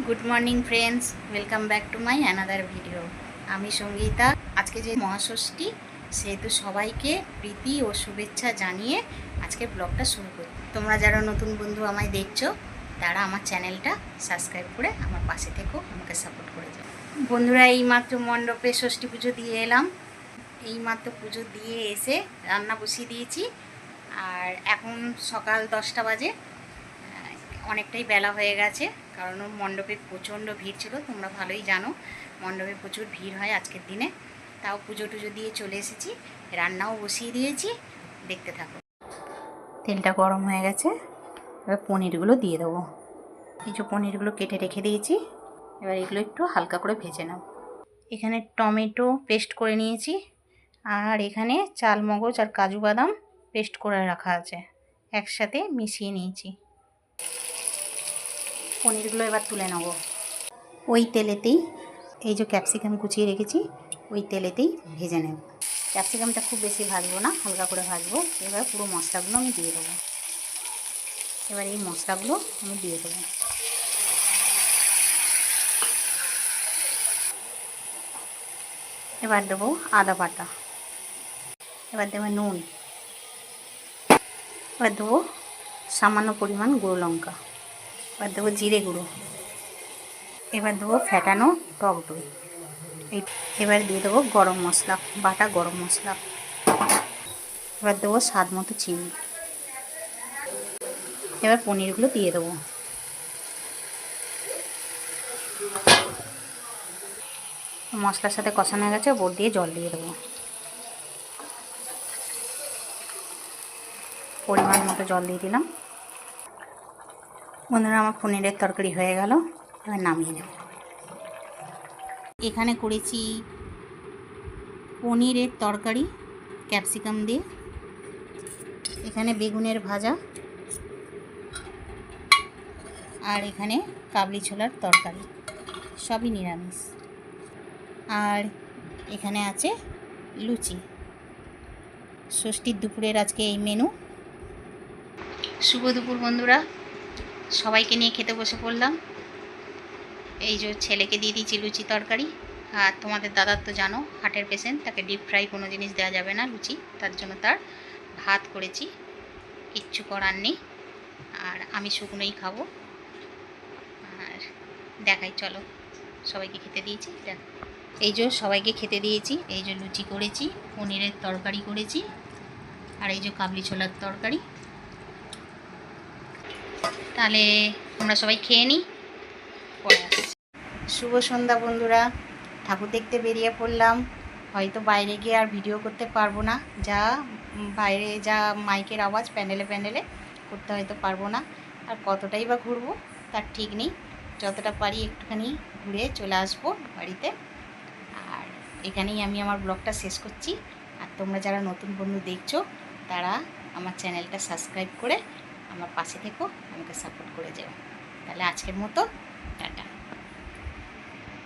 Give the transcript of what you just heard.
Good morning friends, welcome back to my another video. আমি সঙ্গীতা। আজকে যে মহাষষ্ঠী, সেহেতু সবাইকে প্রীতি ও শুভেচ্ছা জানিয়ে আজকে ব্লগটা শুরু করি। তোমরা যারা নতুন বন্ধু আমায় দেখছো, তারা আমার চ্যানেলটা সাবস্ক্রাইব করে আমার পাশে থেকো, আমাকে সাপোর্ট করে যাও। বন্ধুরা, এইমাত্র মণ্ডপে ষষ্ঠী পুজো দিয়ে এলাম। এইমাত্র পুজো দিয়ে এসে রান্না বসিয়ে দিয়েছি। আর এখন সকাল 10টা বাজে। অনেকটাই বেলা হয়ে গেছে, কারণ মণ্ডপে প্রচণ্ড ভিড় ছিল। তোমরা ভালোই জানো মণ্ডপে প্রচুর ভিড় হয় আজকের দিনে। তাও পুজো টুজো দিয়ে চলে এসেছি, রান্নাও বসিয়ে দিয়েছি। দেখতে থাকো। তেলটা গরম হয়ে গেছে, এবার পনিরগুলো দিয়ে দেবো। এই যে পনিরগুলো কেটে রেখে দিয়েছি, এবার এগুলো একটু হালকা করে ভেজে নাও। এখানে টমেটো পেস্ট করে নিয়েছি, আর এখানে চাল মগজ আর কাজু বাদাম পেস্ট করে রাখা আছে, একসাথে মিশিয়ে নিয়েছি। পনিরগুলো এবার তুলে নেব। ওই তেলেতেই এই যে ক্যাপসিকাম কুচিয়ে রেখেছি, ওই তেলেতেই ভেজে নেব। ক্যাপসিকামটা খুব বেশি ভাজবো না, হালকা করে ভাজবো। এবার পুরো মশলাগুলো আমি দিয়ে দেবো। এবার এই মশলাগুলো আমি দিয়ে দেবো। এবার দেবো আদা বাটা। এবার দেবো নুন। এবার দেবো সামান্য পরিমাণ গুঁড়ো লঙ্কা। এবার দেবো জিরে গুঁড়ো। এবার দেবো ফ্যাটানো টক দই। এবার দিয়ে দেবো গরম মশলা, বাটা গরম মশলা। এবার দেবো স্বাদ মতো চিনি। এবার পনিরগুলো দিয়ে দেবো। মশলার সাথে কষানো হয়ে গেছে, ওপর দিয়ে জল দিয়ে দেবো। পরিমাণ মতো জল দিয়ে দিলাম। বন্ধুরা, আমার পনিরের তরকারি হয়ে গেল, এবার নামিয়ে নেব। এখানে করেছি পনিরের তরকারি ক্যাপসিকাম দিয়ে, এখানে বেগুনের ভাজা, আর এখানে কাবলি ছোলার তরকারি, সবই নিরামিষ। আর এখানে আছে লুচি। ষষ্ঠীর দুপুরের আজকে এই মেনু। শুভ দুপুর বন্ধুরা, সবাইকে নিয়ে খেতে বসে পড়লাম। এই যে ছেলেকে দিয়ে দিয়েছি লুচি তরকারি। আর তোমাদের দাদার তো জানো, হার্টের পেশেন্ট, তাকে ডিপ ফ্রাই কোনো জিনিস দেওয়া যাবে না লুচি, তার জন্য তার ভাত করেছি, কিচ্ছু করার নেই। আর আমি শুকনোই খাবো। আর দেখাই, চলো সবাইকে খেতে দিয়েছি। এই যে সবাইকে খেতে দিয়েছি, এই যে লুচি করেছি, পনিরের তরকারি করেছি, আর এই যে কাবলি ছোলার তরকারি। তাহলে আমরা সবাই খেয়ে নিই, পরে আসছি। শুভ সন্ধ্যা বন্ধুরা, ঠাকুর দেখতে বেরিয়ে পড়লাম। হয়তো বাইরে গিয়ে আর ভিডিও করতে পারবো না, যা বাইরে যা মাইকের আওয়াজ প্যান্ডেলে প্যান্ডেলে করতে হয়তো পারবো না। আর কতটাই বা ঘুরবো তার ঠিক নেই। যতটা পারি একটুখানি ঘুরে চলে আসবো বাড়িতে। আর এখানেই আমি আমার ব্লগটা শেষ করছি। আর তোমরা যারা নতুন বন্ধু দেখছো, তারা আমার চ্যানেলটা সাবস্ক্রাইব করে আমার পাশে থেকো, আমাকে সাপোর্ট করে যাও। তাহলে আজকের মতো টাটা।